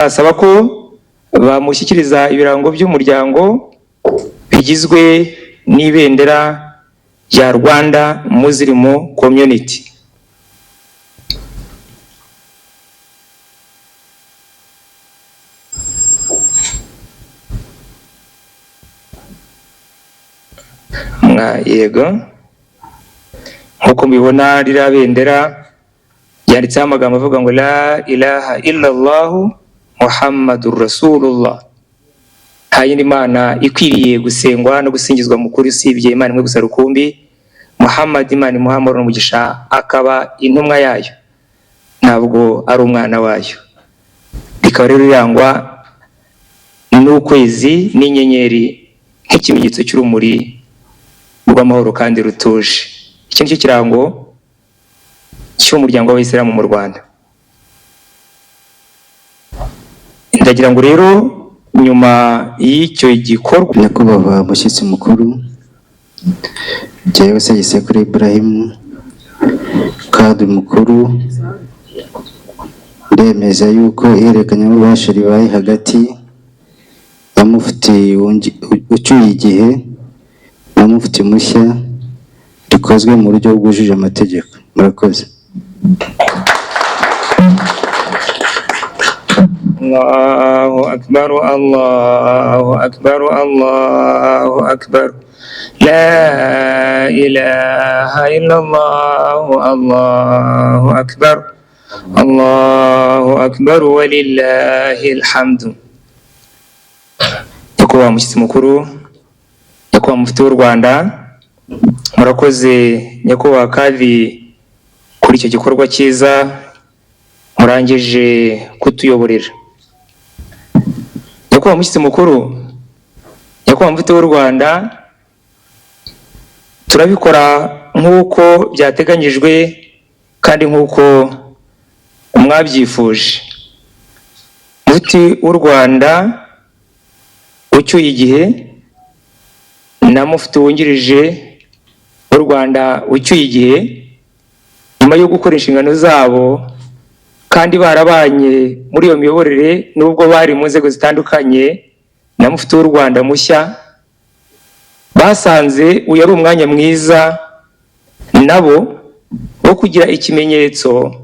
asaba ko bamushyikiriza ibirango by'umuryango bigizwe n'ibendera rya Rwanda Muslim Community. Yego, nkuko mbibona ririya bendera yanditseho amagambo avuga ngo la ilaha illallah Muhammadur Rasulullah. Nta yindi mana ikwiriye gusengwa no gusingizwa mukuru usibye Imana imwe gusa rukumbi, Muhammad Imana Muhammad n'umugisha akaba intumwa yayo, ntabwo ari umwana wayo. Bikaba rero rirangwa n'ukwezi n'inyenyeri nk'ikimenyetso cy'urumuri rw'amahoro kandi rutuje. Iki nicyo kirango cy'umuryango w'Abayisilamu mu Rwanda. Ndagira ngo rero nyuma y'icyo gikorwa, nyakubahwa mushyitsi mukuru, jyewe Segisekuru Ibrahim Kadri mukuru, ndemeza yuko ihererekanyabubasha ribaye hagati ya mufti ucyuye igihe na mufti mushya rikozwe mu buryo bwujuje amategeko. Murakoze. Allahu akbar, Allahu akbar, Allahu akbar, la ilaha illallah, Allahu akbar, Allahu akbar walillahil hamdu. Nyakubahwa mushyitsi mukuru, nyakubahwa mufti w'u Rwanda, murakoze nyakubahwa kandi kuri icyo gikorwa cyiza murangije kutuyoborera. Nyakubahwa mushyitsi mukuru, nyakubahwa mufti w'u Rwanda, turabikora nk'uko byateganyijwe kandi nk'uko mwabyifuje. Mufti w'u Rwanda ucyuye igihe na mufti wungirije w'u Rwanda ucyuye igihe, nyuma yo gukora inshingano zabo kandi barabanye muri iyo miyoborere nubwo bari mu nzego zitandukanye na mufti w'u Rwanda mushya, basanze uyu ari umwanya mwiza nabo wo kugira ikimenyetso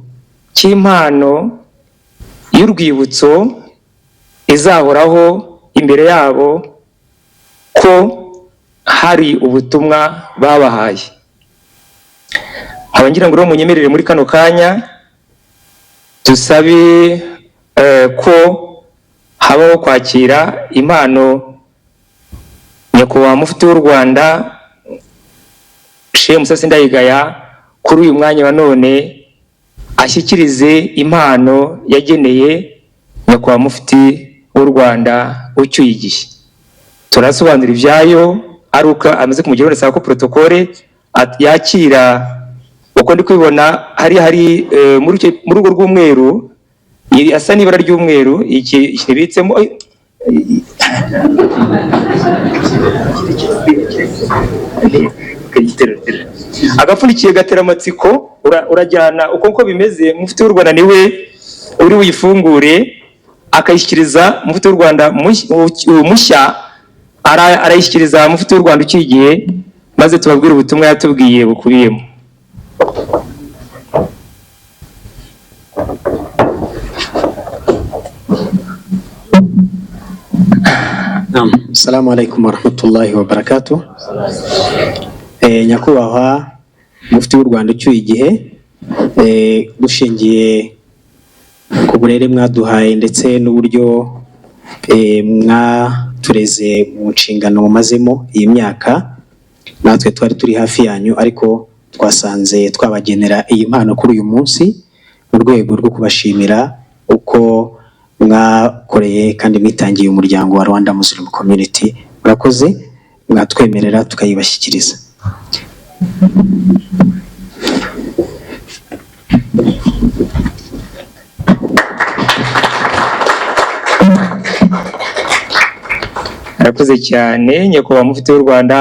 cy'impano y'urwibutso izahoraho imbere yabo ko hari ubutumwa babahaye. Abangira ngo munyemerere muri kano kanya dusabe ko habaho kwakira impano nyakubahwa mufti w'u Rwanda Sheikh Musa Sindayigaya kuri uyu mwanya wa none ashyikirize impano yageneye nyakubahwa mufti w'u Rwanda ucyuye igihe. Turasobanura ibyayo ari uko amaze kumugeraho, ndasaba ko protokole yakira uko ndi kubibona hari muri urwo rw'umweru asa n'ibara ry'umweru iki kibitsemo agapfundikiye gatera amatsiko, urajyana uko bimeze. Mufti w'u Rwanda niwe uri buyifungure akayishyikiriza mufti w'u Rwanda mushya, arayishyikiriza mufti w'u Rwanda ucyuye igihe, maze tubabwire ubutumwa yatubwiye bukubiyemo. Assalamu alaikum warahmatullahi wabarakatuh. Nyakubahwa mufti w'u Rwanda ucyuye igihe, dushingiye ku burere mwaduhaye ndetse n'uburyo mwatureze mu nshingano mumazemo iyi myaka, natwe twari turi hafi yanyu, ariko twasanze twabagenera iyi mpano kuri uyu munsi mu rwego rwo kubashimira uko mwakoreye kandi mwitangiye umuryango wa Rwanda Muslim Community. Murakoze, mwatwemerera tukayibashyikiriza. Murakoze cyane nyakubahwa mufti w'u Rwanda.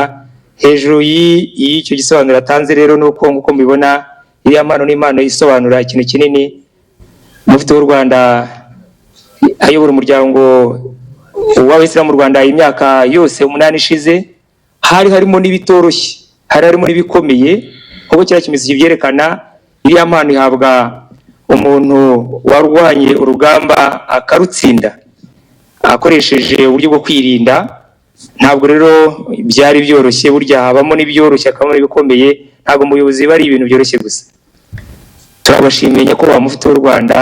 Hejuru y'icyo gisobanuro atanze rero nuko nkuko mbibona iriya mpano n'impano isobanura ikintu kinini. Mufti w'u Rwanda ayobora umuryango w'Abayisilamu mu Rwanda imyaka yose 8 ishize, hari harimo n'ibitoroshye, hari harimo n'ibikomeye, nk'uko kiriya kimenyetso kibyerekana. Iriya mpano ihabwa umuntu warwanye urugamba akarutsinda akoresheje uburyo bwo kwirinda. Ntabwo rero byari byoroshye, burya habamo n'ibyoroshye hakabamo n'ibikomeye, ntabwo umuyobozi bari ibintu byoroshye gusa. Turabashimiye nyakubahwa mufti w'u Rwanda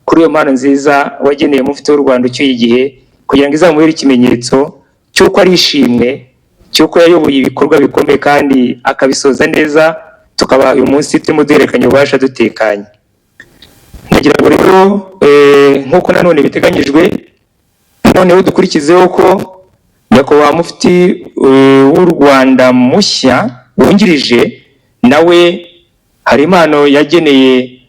kuri iyo mpano nziza wageneye mufti w'u Rwanda ucyuye igihe, kugira ngo izamubere ikimenyetso cy'uko ari ishimwe, cy'uko yayoboye ibikorwa bikomeye kandi akabisoza neza, tukaba uyu munsi turimo duhererekanya ububasha dutekanye. Nagira ngo rero nk'uko nanone biteganyijwe, noneho dukurikizeho ko nyakubahwa mufti w'u Rwanda mushya wungirije nawe hari impano yageneye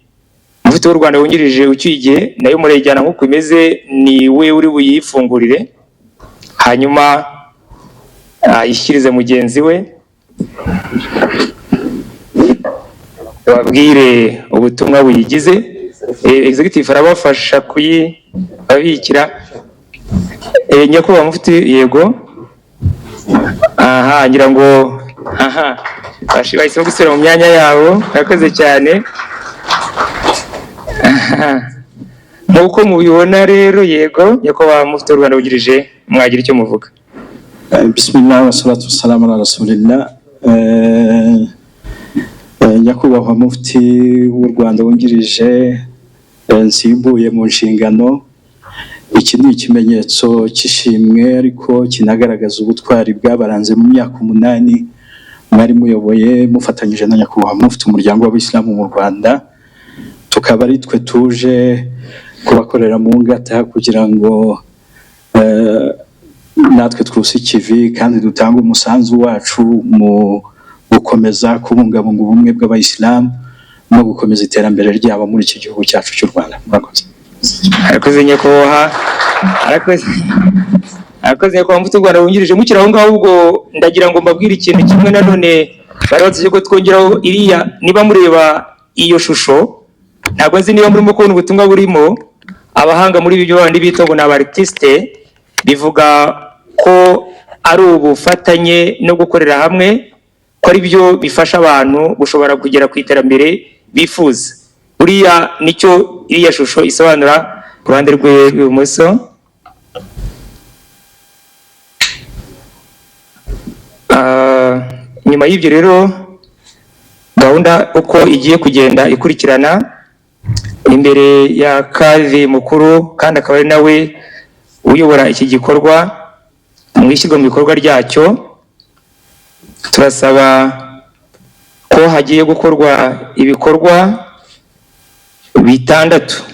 mufti w'u Rwanda wungirije ucyuye igihe, nayo murayijyana nk'uko imeze, ni we uri buyifungurire hanyuma ayishyirize mugenzi we, babwire ubutumwa buyigize. Executive arabafasha kuyibabikira. Nyakubahwa mufti, yego. Ngira ngo bahise gusubira mu myanya yabo. Murakoze cyane. Nk'uko mubibona rero, yego, nyakubahwa mufti w'u Rwanda wungirije, mwagira icyo muvuga. Bismillah wa salatu wassalamu ala rasulillah. Nyakubahwa mufti w'u Rwanda wungirije, nsimbuye mu nshingano, iki ni ikimenyetso cy'ishimwe ariko kinagaragaza ubutwari bwabaranze mu myaka 8 mwari muyoboye mufatanyije na nyakubahwa mufti umuryango w'Abayisilamu mu Rwanda. Tukaba ari twe tuje kubakorera mu ngata kugira ngo natwe twuse ikivi kandi dutanga umusanzu wacu mu gukomeza kubungabunga ubumwe bw'Abayisilamu no gukomeza iterambere ryabo muri iki gihugu cyacu cy'u Rwanda. Murakoze. Arakoze nyakubahwa. Arakoze nyakubahwa mufti w'u Rwanda wungirije. Mukira aho ngaho, ubwo ndagira ngo mbabwire ikintu kimwe nanone barabatse ko twongeraho iriya, niba mureba iyo shusho, ntabwo nzi niba murimo kubona ubutumwa burimo. Abahanga muri ibyo bandi bita ngo n'abartiste, bivuga ko ari ubufatanye no gukorera hamwe, ko ari byo bifasha abantu gushobora kugera ku iterambere bifuza. Buriya nicyo iriya shusho isobanura ku ruhande rw'ibumoso. Nyuma y'ibyo rero, gahunda uko igiye kugenda ikurikirana, imbere ya kadhi mukuru kandi akaba ari nawe uyobora iki gikorwa mu ishyirwa mu bikorwa ryacyo, turasaba ko hagiye gukorwa ibikorwa 6,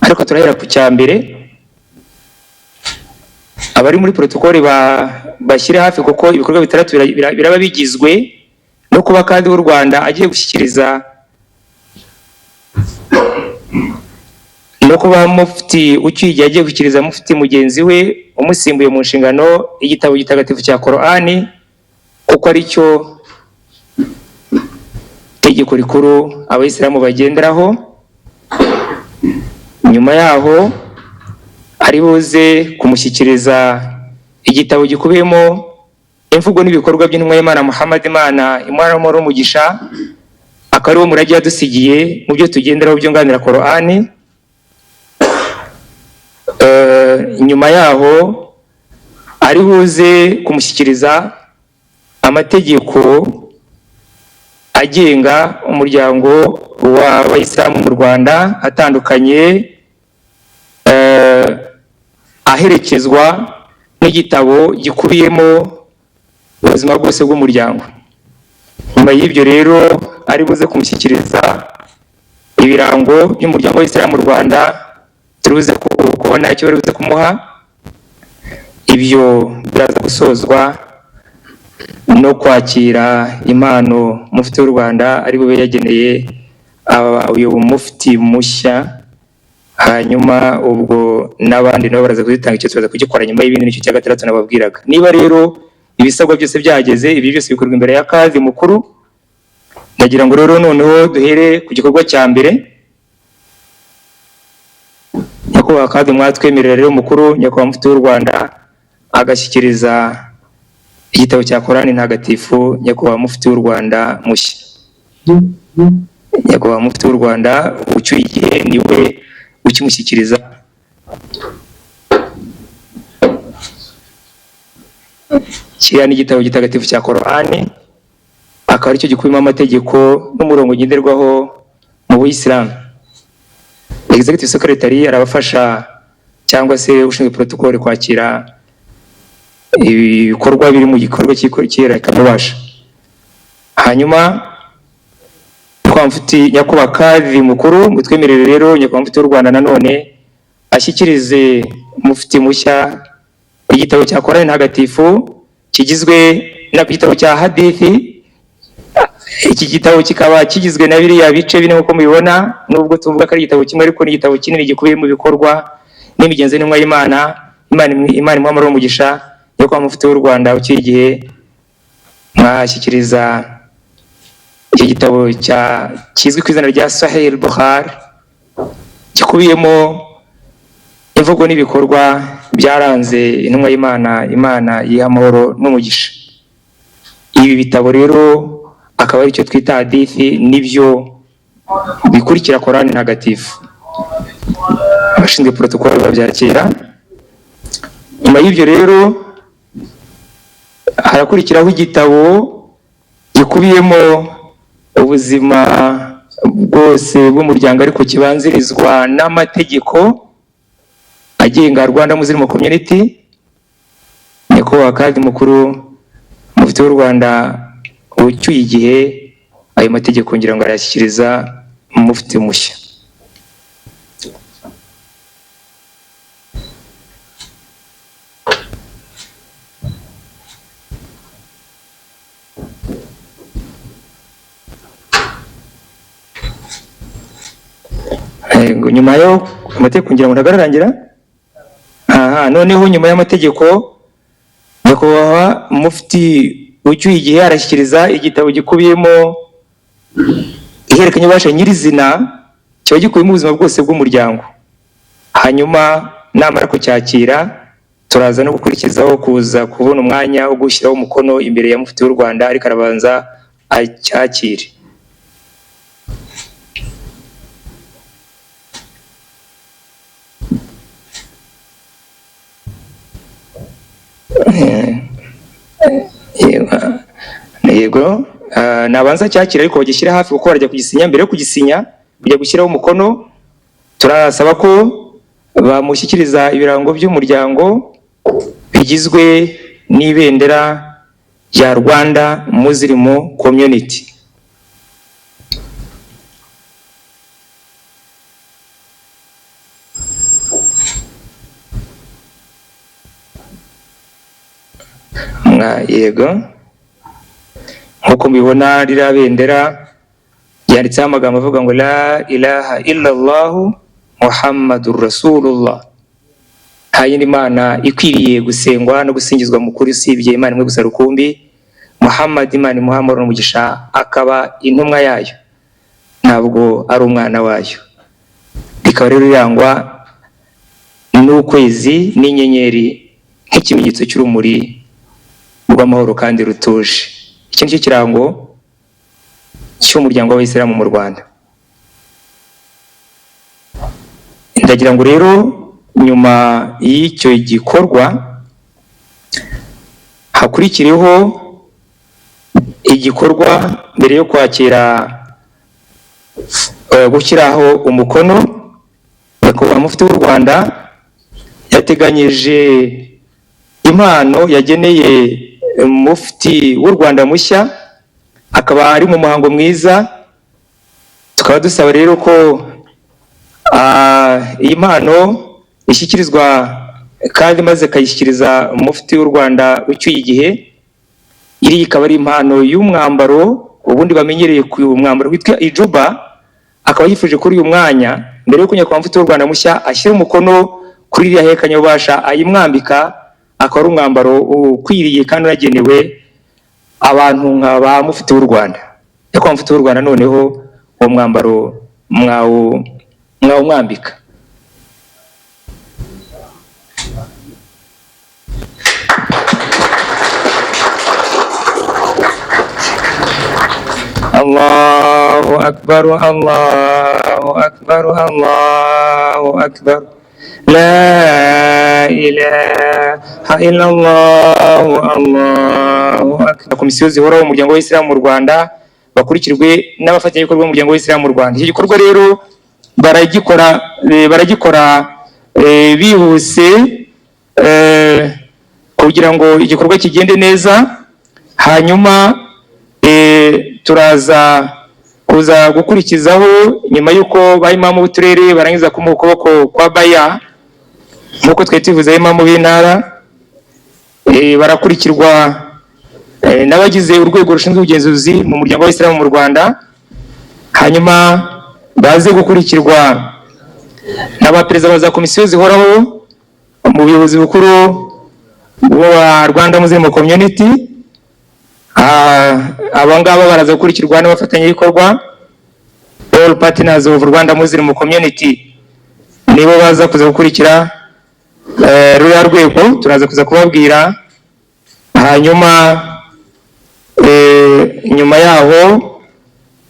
ariko turahera ku cya mbere. Abari muri protokoli bashyire hafi, kuko ibikorwa 6 biraba bigizwe no kuba kandi w'u Rwanda agiye gushyikiriza no kuba mufti ucyuye igihe agiye gushyikiriza mufti mugenzi we umusimbuye mu nshingano igitabo gitagatifu cya Korani, kuko ari cyo tegeko rikuru Abayisilamu bagenderaho. Nyuma yaho ari buze kumushyikiriza igitabo gikubiyemo imvugo n'ibikorwa by'intumwa y'Imana Muhammad, Imana imwara umugisha, akaba ari wo murage yadusigiye mu byo tugenderaho byunganira Korani. Nyuma yaho ari buze kumushyikiriza amategeko agenga umuryango w'Abayisilamu mu Rwanda atandukanye, aherekezwa n'igitabo gikubiyemo ubuzima bwose bw'umuryango. Nyuma y'ibyo rero ari buze kumushyikiriza ibirango by'umuryango w'Abayisilamu mu Rwanda, turuze kubona icyo bari buze kumuha. Ibyo biraza gusozwa no kwakira impano mufti w'u Rwanda ari bube yageneye uyu mufti mushya. Hanyuma ubwo n'abandi nabo baraza kuzitanga, icyo tubaza kugikora nyuma y'ibindi, nicyo cya 6 nababwiraga. Niba rero ibisabwa byose byageze, ibi byose bikorwa imbere ya kadhi mukuru, ndagira ngo rero noneho duhere ku gikorwa cya mbere. nyakubahwa kandi mwatwemerera rero mukuru nyakubahwa mufti w'u Rwanda agashyikiriza igitabo cya Korani ntagatifu nyakubahwa mufti w'u Rwanda mushya. Nyakubahwa mufti w'u Rwanda ucyuye igihe niwe ukimushyikiriza. Kiriya ni igitabo gitagatifu cya Korani, akaba aricyo gikubiyemo amategeko n'umurongo ngenderwaho mu Buyisilamu. Executive Secretary arabafasha cyangwa se ushinzwe protocol kwakira ibikorwa biri mu gikorwa cy'ihererekamubasha. Hanyuma kwa mufti nyakubahwa kadhi mukuru mutwemerere rero nyakubahwa mufti w'u Rwanda nanone ashyikirize mufti mushya igitabo cya Korani ntagatifu kigizwe n'igitabo cya hadithi. Iki gitabo kikaba kigizwe na biriya bice bine nk'uko mubibona, nubwo tuvuga ko ari igitabo kimwe ariko ni igitabo kinini gikubiyemo ibikorwa n'imigenzo n'intumwa y'Imana. Imana imuha amahoro n'umugisha. Nyakubahwa mufti w'u Rwanda ucyuye igihe mwashyikiriza iki gitabo kizwi ku izina rya Sahih al-Bukhari, gikubiyemo imvugo n'ibikorwa byaranze intumwa y'Imana, Imana yiha amahoro n'umugisha. Ibi bitabo rero akaba ari cyo twita hadithi, nibyo bikurikira Korani ntagatifu. Abashinzwe protocol babyakira. Nyuma y'ibyo rero harakurikiraho igitabo gikubiyemo ubuzima bwose bw'umuryango ariko kibanzirizwa n'amategeko agenga Rwanda Muslim Community. Nyakubahwa kandi mukuru mufti w'u Rwanda ucyuye igihe ayo mategeko ngira ngo arayashyikiriza mufti mushya. Nyuma yo amategeko ngira ngo ntagararangira. Noneho nyuma y'amategeko nyakubahwa mufti ucyuye igihe arashyikiriza igitabo gikubiyemo ihererekanyabubasha nyirizina, kiba gikubiyemo ubuzima bwose bw'umuryango. Hanyuma namara kucyakira turaza no gukurikizaho kuza kubona umwanya wo gushyiraho umukono imbere ya mufti w'u Rwanda, ariko arabanza acyakire. Yego, nabanza cyakira ariko bagishyira hafi kuko barajya kugisinya. Mbere yo kugisinya kujya gushyiraho umukono, turasaba ko bamushyikiriza ibirango by'umuryango bigizwe n'ibendera rya Rwanda Muslim Community. Yego, nk'uko mubibona ririya bendera ryanditseho amagambo avuga ngo la ilaha illallah Muhammadur Rasulullah. Nta yindi Mana ikwiriye gusengwa no gusingizwa mu kuri usibye Imana imwe gusa rukumbi, Muhammad Imana imuha amahoro n'umugisha, akaba intumwa yayo ntabwo ari umwana wayo. Rikaba rero rirangwa n'ukwezi n'inyenyeri nk'ikimenyetso cy'urumuri rw'amahoro kandi rutuje. Iki nicyo kirango cy'umuryango w'Abayisilamu mu Rwanda. Ndagira ngo rero nyuma y'icyo gikorwa hakurikireho igikorwa mbere yo kwakira gushyiraho umukono. Nyakubahwa mufti w'u Rwanda yateganyije impano yageneye mufti w'u Rwanda mushya, akaba ari mu muhango mwiza. Tukaba dusaba rero ko iyi mpano ishyikirizwa kandi maze akayishyikiriza mufti w'u Rwanda ucyuye igihe. Iri ikaba ari impano y'umwambaro ubundi bamenyereye ku mwambaro witwa ijuba. Akaba yifuje kuri uyu mwanya mbere yo nyakubahwa mufti w'u Rwanda mushya ashyira umukono kuri iriya hererekanyabubasha ayimwambika, akaba ari umwambaro ukwiriye kandi unagenewe abantu nka ba mufti w'u Rwanda. Nyakubahwa mufti w'u Rwanda noneho uwo mwambaro mwawumwambika. Allahu akbar, Allahu akbar, Allahu akbar. La ilaha illallah, Allahu akbar. Komisiyo zihoraho mu muryango w'Isilamu mu Rwanda bakurikirwe n'abafatanyabikorwa b'umuryango w'Isilamu mu Rwanda. Iki gikorwa rero baragikora bihuse kugira ngo igikorwa kigende neza, hanyuma turaza kuza gukurikizaho nyuma y'uko bayimamu b'uturere barangiza kumuha ukuboko kwa baya nk'uko twari tubivuze, abayimamu b'intara barakurikirwa n'abagize urwego rushinzwe ubugenzuzi mu muryango w'Isilamu mu Rwanda, hanyuma baze gukurikirwa n'abaperezida ba za komisiyo zihoraho mu buyobozi bukuru bwa Rwanda Muslim Community. Abangaba baraza gukurikirwa n'abafatanyabikorwa all partners of Rwanda Muslim Community, nibo baza kuza gukurikira ruriya rwego, turaza kuza kubabwira. Hanyuma nyuma yaho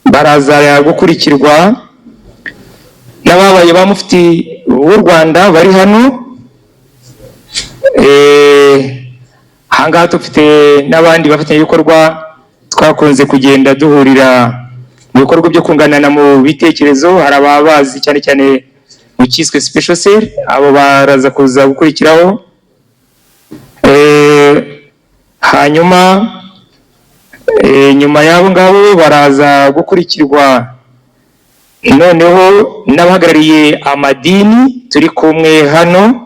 baraza gukurikirwa n'ababaye ba mufti w'u Rwanda bari hano. Ahangaha dufite n'abandi bafatanyabikorwa twakunze kugenda duhurira mu bikorwa byo kunganana mu bitekerezo. Hari ababazi cyane cyane mu cyiswe special cell, abo baraza kuza gukurikiraho. Hanyuma nyuma y'abo ngabo baraza gukurikirwa noneho n'abahagarariye amadini turi kumwe hano.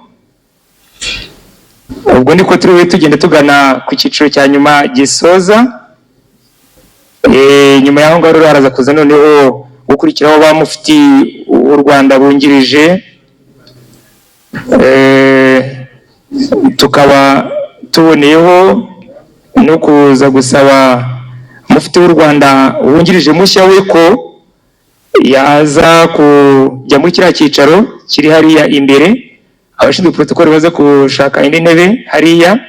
Ubwo niko turi tugenda tugana ku cyiciro cya nyuma gisoza. Nyuma y'aho ngaho haraza kuza noneho gukurikiraho ba mufti w'u Rwanda bungirije, tukaba tuboneyeho no kuza gusaba mufti w'u Rwanda wungirije mushya we ko yaza kujya muri kiriya cyicaro kiri hariya imbere. Abashinzwe protocol baza gushaka indi ntebe hariya,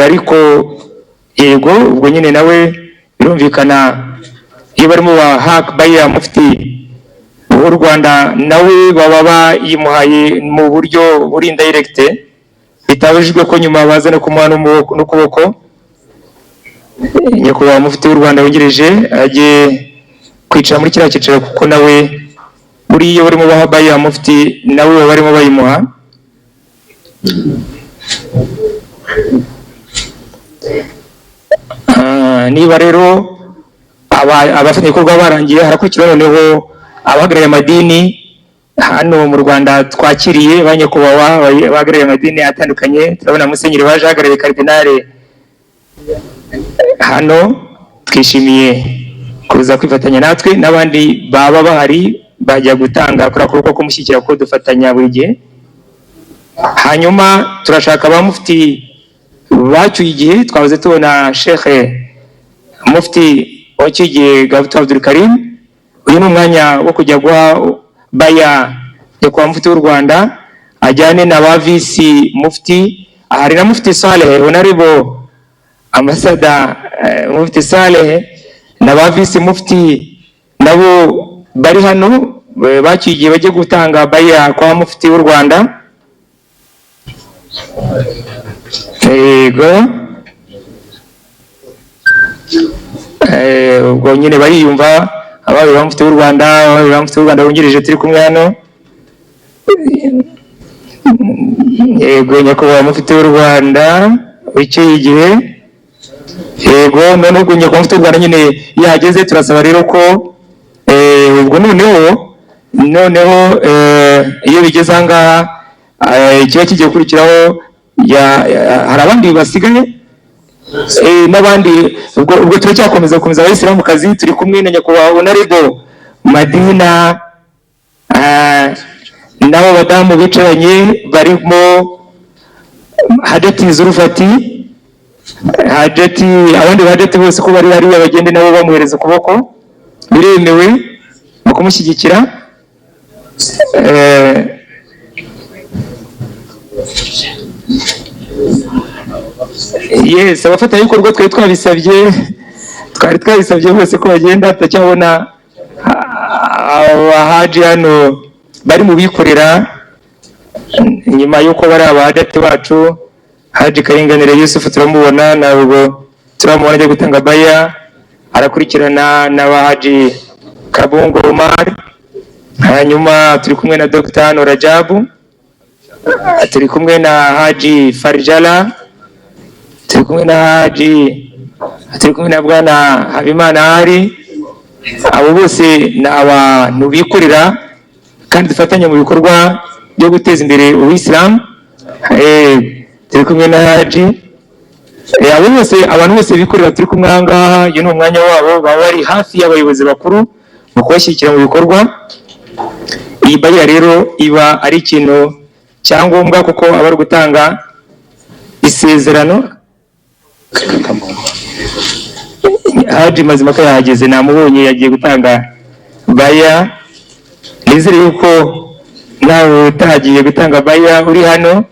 ariko yego ubwo nyine nawe birumvikana iyo barimo ba hak baya mufti w'u Rwanda nawe baba bayimuhaye mu buryo buri indirect, bitabujijwe ko nyuma baza no kumuha n'ukuboko. Nyakubahwa mufti w'u Rwanda wungirije ajye kwicara muri kiriya cyicaro, kuko nawe buriya barimo baha baya mufti nawe baba barimo bayimuha. Niba rero abafatanyabikorwa barangiye, harakurikiraho noneho abahagarariye amadini hano mu Rwanda twakiriye ba nyakubahwa bahagarariye amadini atandukanye. Turabona Musenyeri waje ahagarariye Karidinali hano, twishimiye kuza kwifatanya natwe, n'abandi baba bahari bajya gutanga kuri ako ko kumushyigikira ko dufatanya buri gihe. Hanyuma turashaka ba mufti bacyuye igihe, twahoze tubona Sheikh Mufti wacyuye Gavutu Abdul Karim. Uyu ni umwanya wo kujya guha baya nyakubahwa mufti w'u Rwanda, ajyane na ba visi mufti. Hari na Mufti Saleh Honorable Ambassador Mufti Saleh na ba visi mufti nabo bari hano, bacyuye igihe bajye gutanga baya kwa mufti w'u Rwanda. Yego, ubwo nyine bariyumva abaye ba mufti w'u Rwanda, abaye ba mufti w'u Rwanda wungirije turi kumwe hano. Yego, nyakubahwa mufti w'u Rwanda wicyuye igihe. Yego, none ubwo nyakubahwa mufti w'u Rwanda nyine yahageze, turasaba rero ko ubwo noneho iyo bigeze aha ngaha ikiba kigiye gukurikiraho, hari abandi basigaye n'abandi. Ubwo turacyakomeza abayisilamu kazi. Turi kumwe na nyakubahwa Honorable Madina n'abo badamu bicaranye barimo Hajati Zulfati, Hajati, abandi Hajati bose ko bari hariya bagende nabo bamuhereza ukuboko, biremewe mu kumushyigikira. Yes, abafatanyabikorwa twari twabisabye bose ko bagenda, tutacyabona abahaji hano bari mu bikorera, nyuma y'uko bari abahadati bacu. Haji Karinganire Yusuf turamubona, ntabwo turamubona ajya gutanga baya, arakurikirana n'abahaji Kabungo Omar. Hanyuma turi kumwe na Dr. Norajabu, turi kumwe na Haji Farjala, turi kumwe na Bwana Habimana Ali. Abo bose ni abantu bikorera kandi dufatanya mu bikorwa byo guteza imbere Uwisilamu. Turi kumwe na Haji, abantu bose bikorera turi kumwe aha ngaha. Uyu ni umwanya wabo, baba bari hafi y'abayobozi bakuru mu kubashyigikira mu bikorwa. Iyi bariya rero iba ari ikintu cyangombwa kuko aba ari gutanga isezerano. Haji Mazimaka yahageze, namubonye yagiye gutanga baya. Nizere yuko nawe utagiye gutanga baya uri hano,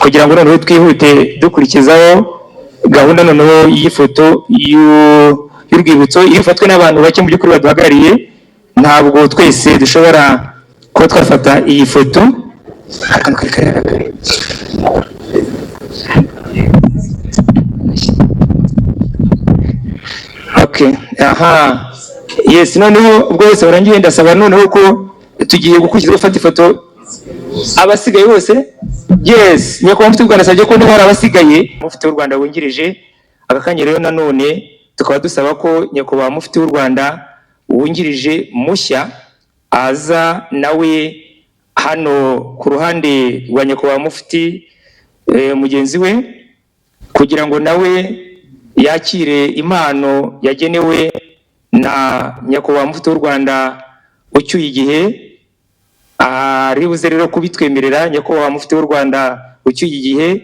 kugira ngo noneho twihute dukurikizaho gahunda noneho y'ifoto y'urwibutso. Iyo ifatwe n'abantu bake mu by'ukuri baduhagarariye, ntabwo twese dushobora kuba twafata iyi foto. Okay, aha, yes, noneho ubwo bose barangiye, ndasaba noneho ko tugiye gukurikiza gufata ifoto abasigaye bose. Yes, nyakubahwa mufti w'u Rwanda asabye ko niba hari abasigaye, mufti w'u Rwanda wungirije aka kanya rero nanone tukaba dusaba ko nyakubahwa mufti w'u Rwanda wungirije mushya aza nawe hano ku ruhande rwa nyakubahwa mufti mugenzi we, kugira ngo nawe yakire impano yagenewe na nyakubahwa mufti w'u Rwanda ucyuye igihe. Aribuze rero kubitwemerera nyakubahwa mufti w'u Rwanda ucyuye igihe.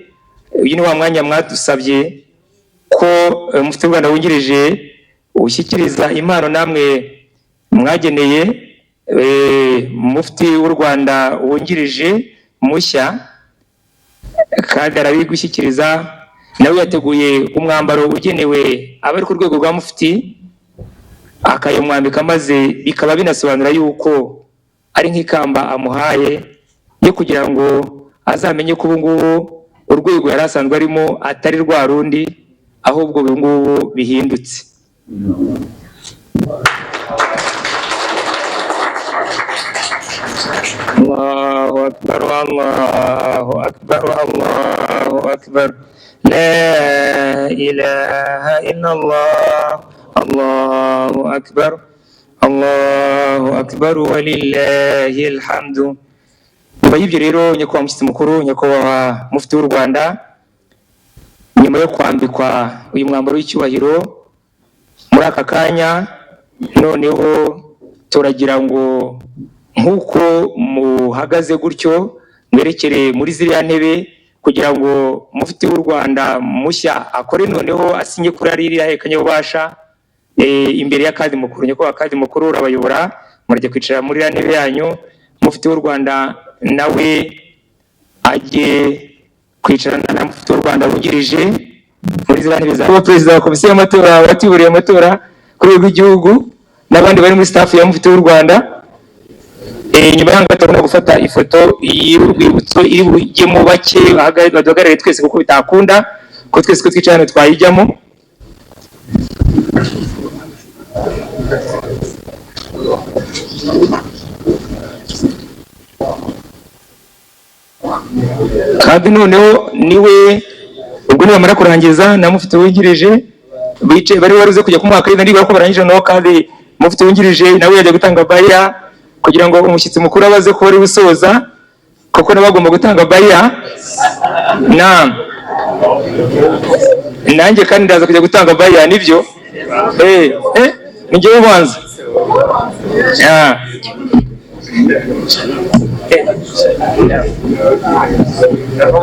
Uyu ni wa mwanya mwadusabye ko mufti w'u Rwanda wungirije ushyikiriza impano namwe mwageneye mufti w'u Rwanda wungirije mushya, kandi arabigushyikiriza. Nawe yateguye umwambaro ugenewe abari ku rwego rwa mufti, akayamwambika, maze bikaba binasobanura yuko ari nk'ikamba amuhaye yo kugira ngo azamenye ko ubu ngubu urwego yari asanzwe arimo atari rwa rundi, ahubwo ubu ngubu bihindutse. Allahu akbar, Allahu akbar, Allahu akbar, la ilaha illallah, Allahu akbar, Allahu akbar, walillahi alhamdu. Nyuma y'ibyo rero nyakubahwa mushyitsi mukuru, nyakubahwa mufti w'u Rwanda, nyuma yo kwambikwa uyu mwambaro w'icyubahiro muri aka kanya, noneho turagira ngo nk'uko muhagaze gutyo mwerekere muri ziriya ntebe, kugira ngo mufti w'u Rwanda mushya akore noneho asinye kuri ariya hekanyabubasha imbere ya kadi mukuru. Nyakubahwa kadi mukuru urabayobora, murajya kwicara muri ya ntebe yanyu. Mufti w'u Rwanda nawe ajye kwicarana na mufti w'u Rwanda wungirije muri ziriya ntebe za perezida wa komisiyo y'amatora, watuyoboriye amatora ku rwego rw'igihugu, n'abandi bari muri staff ya mufti w'u Rwanda. Nyuma y'aho tugomba gufata ifoto y'urwibutso iri bujyemo bake baduhagarare twese, kuko bitakunda ko twese ko twicara hano twayijyamo. Kandi noneho niwe ubwo nibamara kurangiza na mufti wungirije bicaye bari waruze kujya ku mwaka niba ko barangije no, kandi mufti wungirije nawe yajya gutanga baya kugira ngo umushyitsi mukuru abaze ko bari gusoza, kuko nabagomba gutanga baya. Nanjye kandi ndaza kujya gutanga baya, nibyo nijye ubanza.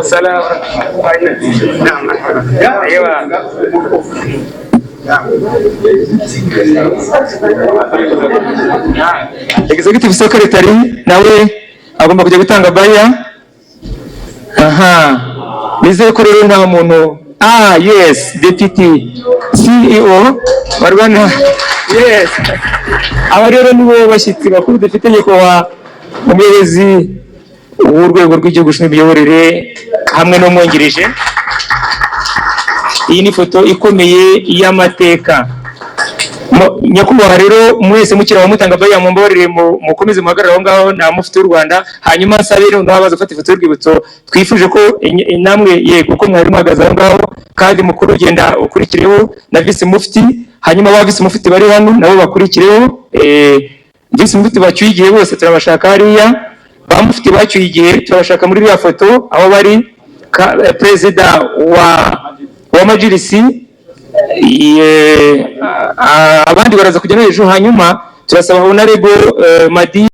Salam. Executive Secretary nawe agomba kujya gutanga baya. Aha, nizeye ko rero nta muntu. Yes, deputy CEO wa Rwanda. Yes, aba rero nibo bashyitsi bakuru dufite nyakubahwa umuyobozi w'urwego rw'igihugu ushinzwe imiyoborere hamwe n'umwungirije. Iyi ni foto ikomeye y'amateka. Nyakubahwa rero mwese mukira abamutanga baya mumbabarire mukomeze muhagarara aho ngaho na mufti w'u Rwanda, hanyuma nsabe rero ndabaza ufata ifoto y'urwibutso. Twifuje ko namwe yego ko mwari muhagaze aho ngaho kandi mukuru ugenda ukurikireho na vice mufti, hanyuma ba vice mufti bari hano nabo bakurikireho. Vice mufti bacyuye igihe bose turabashaka hariya, ba mufti bacyuye igihe turabashaka muri ya foto aho bari. Perezida wa majlisi, abandi baraza kujya no hejuru, hanyuma turasaba Honorable Madi